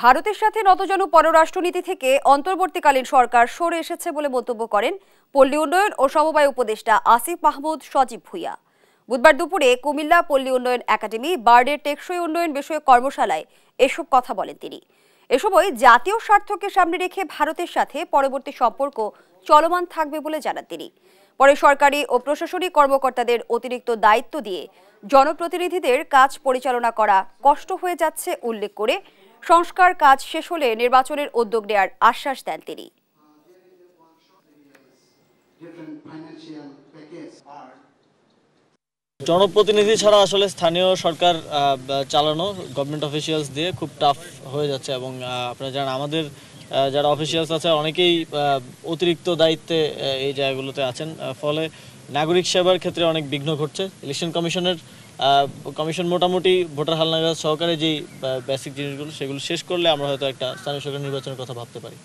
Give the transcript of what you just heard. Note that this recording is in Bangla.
ভারতের সাথে নতজানু পররাষ্ট্রনীতি থেকে অন্তর্বর্তীকালীন সরকার সরে এসেছে বলে মন্তব্য করেন পল্লী উন্নয়ন ও সমবায় উপদেষ্টা আসিফ মাহমুদ সজীব ভুঁইয়া। বুধবার দুপুরে কুমিল্লা পল্লী উন্নয়ন একাডেমি বার্ডের টেকসই উন্নয়ন বিষয়ক কর্মশালায় এসব কথা বলেন তিনি। এ সময় জাতীয় স্বার্থকে সামনে রেখে ভারতের সাথে পরবর্তী সম্পর্ক চলমান থাকবে বলে জানান তিনি। পরে সরকারি ও প্রশাসনিক কর্মকর্তাদের অতিরিক্ত দায়িত্ব দিয়ে জনপ্রতিনিধিদের কাজ পরিচালনা করা কষ্ট হয়ে যাচ্ছে উল্লেখ করে সংস্কার কাজ শেষ হলে নির্বাচনের উদ্যোগ নেওয়ার আশ্বাস দেন তিনি। জনপ্রতিনিধি ছাড়া আসলে স্থানীয় সরকার চালানো গভর্নমেন্ট অফিসিয়ালস দিয়ে খুব টাফ হয়ে যাচ্ছে এবং আপনারা জানেন আমাদের যারা অফিসিয়ালস আছে অনেকেই অতিরিক্ত দায়িত্বে এই জায়গাগুলোতে আছেন, ফলে নাগরিক সেবার ক্ষেত্রে অনেক বিঘ্ন ঘটছে। ইলেকশন কমিশন মোটামুটি ভোটার হালনাগাদ সহকারে যেই বেসিক জিনিসগুলো সেগুলো শেষ করলে আমরা হয়তো একটা স্থানীয় সরকার নির্বাচনের কথা ভাবতে পারি।